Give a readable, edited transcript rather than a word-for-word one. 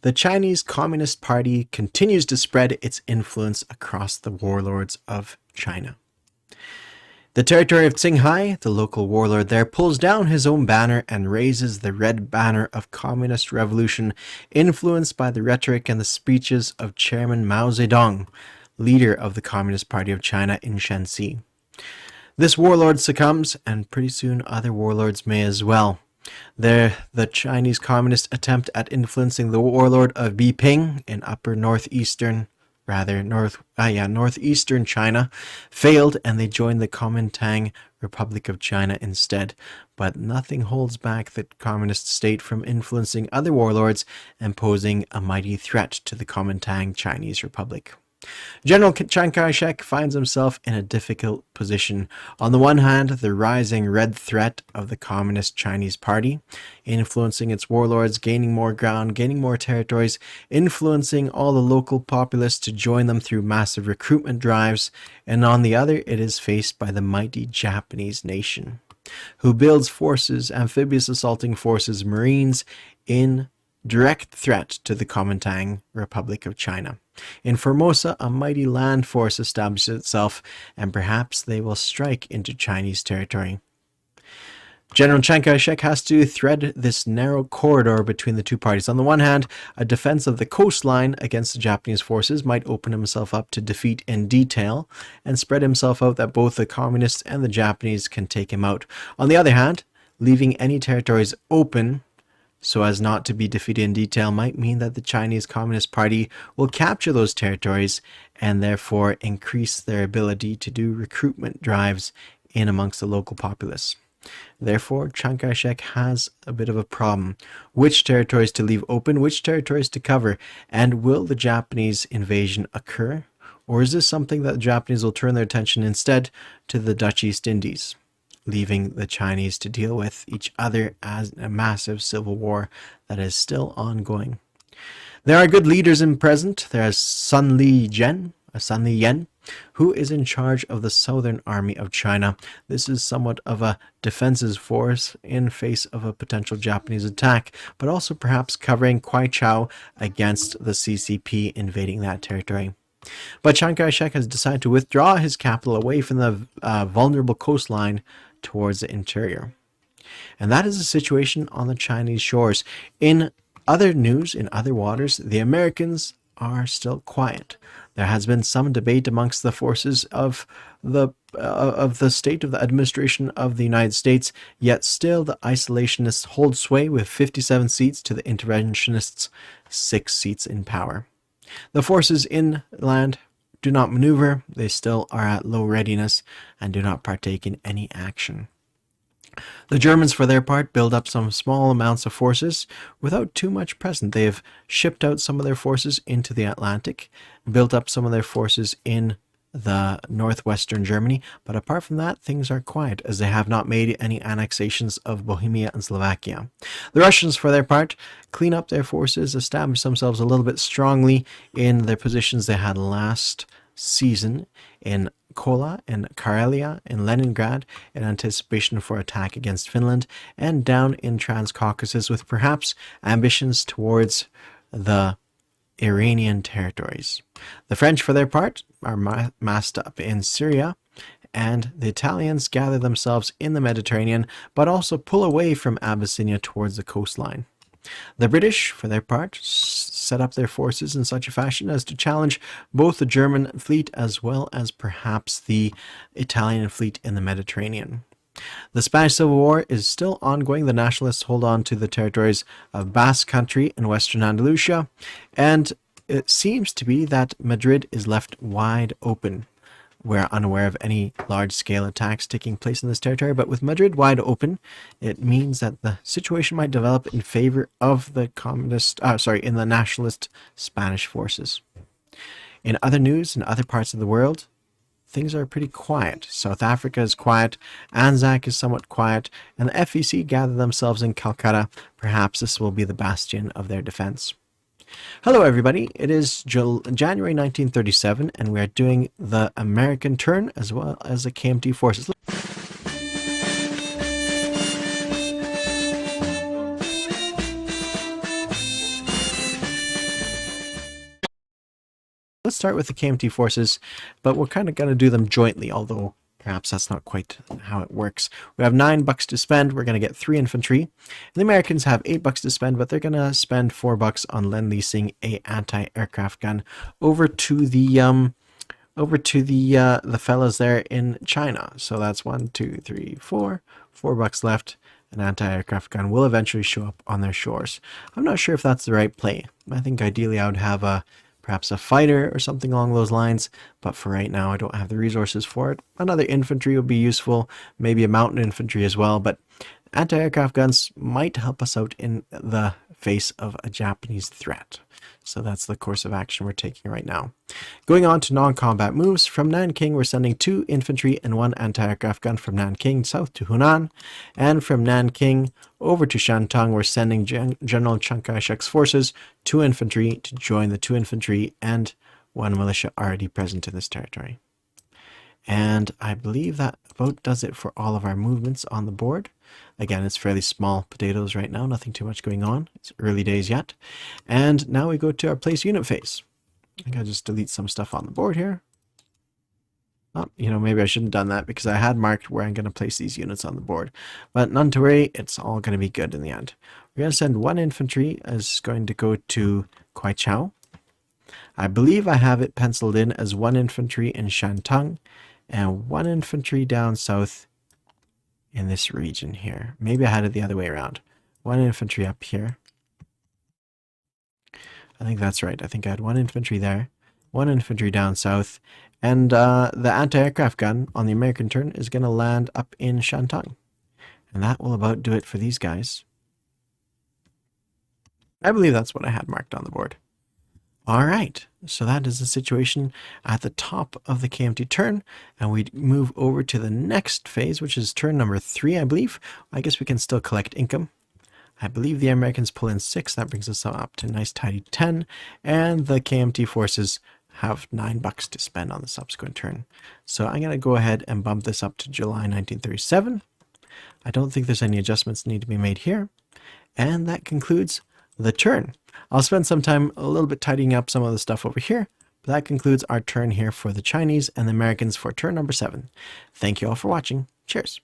The Chinese Communist Party continues to spread its influence across the warlords of China. The territory of Qinghai, the local warlord there, pulls down his own banner and raises the red banner of communist revolution, influenced by the rhetoric and the speeches of Chairman Mao Zedong, leader of the Communist Party of China in Shanxi. This warlord succumbs, and pretty soon other warlords may as well. The Chinese Communist attempt at influencing the warlord of Biping in northeastern China failed, and they joined the Kuomintang Republic of China instead. But nothing holds back the communist state from influencing other warlords and posing a mighty threat to the Kuomintang Chinese Republic. General Chiang Kai-shek finds himself in a difficult position. On the one hand, the rising red threat of the Communist Chinese Party, influencing its warlords, gaining more ground, gaining more territories, influencing all the local populace to join them through massive recruitment drives, and on the other, it is faced by the mighty Japanese nation, who builds forces, amphibious assaulting forces, marines, in direct threat to the Kuomintang Republic of China. In Formosa, a mighty land force establishes itself, and perhaps they will strike into Chinese territory. General Chiang Kai-shek has to thread this narrow corridor between the two parties. On the one hand, a defense of the coastline against the Japanese forces might open himself up to defeat in detail and spread himself out that both the communists and the Japanese can take him out. On the other hand, leaving any territories open so as not to be defeated in detail might mean that the Chinese Communist Party will capture those territories and therefore increase their ability to do recruitment drives in amongst the local populace. Therefore, Chiang Kai-shek has a bit of a problem. Which territories to leave open, which territories to cover, and will the Japanese invasion occur? Or is this something that the Japanese will turn their attention instead to the Dutch East Indies, leaving the Chinese to deal with each other as a massive civil war that is still ongoing? There are good leaders in present. There is Sun Li Yen, who is in charge of the Southern Army of China. This is somewhat of a defensive force in face of a potential Japanese attack, but also perhaps covering Kwaichow against the CCP invading that territory. But Chiang Kai-shek has decided to withdraw his capital away from the vulnerable coastline towards the interior. And that is the situation on the Chinese shores. In other news, in other waters, the Americans are still quiet. There has been some debate amongst the forces of the state of the administration of the United States, yet still the isolationists hold sway with 57 seats to the interventionists' 6 seats in power. The forces inland do not maneuver. They still are at low readiness and do not partake in any action. The Germans, for their part, build up some small amounts of forces without too much present. They have shipped out some of their forces into the Atlantic, built up some of their forces in the northwestern Germany, but apart from that, things are quiet, as they have not made any annexations of Bohemia and Slovakia. The Russians, for their part, clean up their forces, establish themselves a little bit strongly in their positions they had last season in Kola and Karelia in Leningrad in anticipation for attack against Finland, and down in Transcaucasus with perhaps ambitions towards the Iranian territories. The French, for their part, are massed up in Syria, and the Italians gather themselves in the Mediterranean, but also pull away from Abyssinia towards the coastline. The British, for their part, set up their forces in such a fashion as to challenge both the German fleet as well as perhaps the Italian fleet in the Mediterranean. The Spanish Civil War is still ongoing. The nationalists hold on to the territories of Basque Country in western Andalusia, and it seems to be that Madrid is left wide open. We're unaware of any large-scale attacks taking place in this territory, but with Madrid wide open, it means that the situation might develop in favor of the in the nationalist Spanish forces. In other news, in other parts of the world, things are pretty quiet. South Africa is quiet, Anzac is somewhat quiet, and the FEC gather themselves in Calcutta. Perhaps this will be the bastion of their defense. Hello everybody, it is January 1937 and we are doing the American turn as well as the KMT forces. let's start with the KMT forces, but we're kind of going to do them jointly, although perhaps that's not quite how it works. We have $9 to spend. We're going to get 3 infantry. And the Americans have $8 to spend, but they're going to spend $4 on lend-leasing a anti-aircraft gun over to the fellas there in China. So that's 1, 2, 3, 4, $4 left. An anti-aircraft gun will eventually show up on their shores. I'm not sure if that's the right play. I think ideally I would have perhaps a fighter or something along those lines, but for right now I don't have the resources for it. Another infantry would be useful, maybe a mountain infantry as well, but anti-aircraft guns might help us out in the face of a Japanese threat. So that's the course of action we're taking right now. Going on to non-combat moves, from Nanking we're sending 2 infantry and 1 anti-aircraft gun from Nanking south to Hunan. And from Nanking over to Shantung we're sending General Chiang Kai-shek's forces, 2 infantry to join the 2 infantry and 1 militia already present in this territory. And I believe that about does it for all of our movements on the board. Again, it's fairly small potatoes right now, nothing too much going on. It's early days yet. And now we go to our place unit phase. I think I'll just delete some stuff on the board here. Oh, maybe I shouldn't have done that because I had marked where I'm going to place these units on the board. But none to worry, it's all going to be good in the end. We're going to send 1 infantry as going to go to Kwaichao. I believe I have it penciled in as 1 infantry in Shantung and 1 infantry down south in this region here. Maybe I had it the other way around. 1 infantry up here. I think that's right. I think I had 1 infantry there, 1 infantry down south, and the anti-aircraft gun on the American turn is going to land up in Shantung. And that will about do it for these guys. I believe that's what I had marked on the board. All right, so that is the situation at the top of the KMT turn, and we move over to the next phase, which is turn number 3, I believe. I guess we can still collect income. I believe the Americans pull in 6, that brings us up to a nice tidy 10, and the KMT forces have $9 to spend on the subsequent turn. So I'm going to go ahead and bump this up to July 1937. I don't think there's any adjustments need to be made here, and that concludes the turn. I'll spend some time a little bit tidying up some of the stuff over here, but that concludes our turn here for the Chinese and the Americans for turn number 7. Thank you all for watching. Cheers.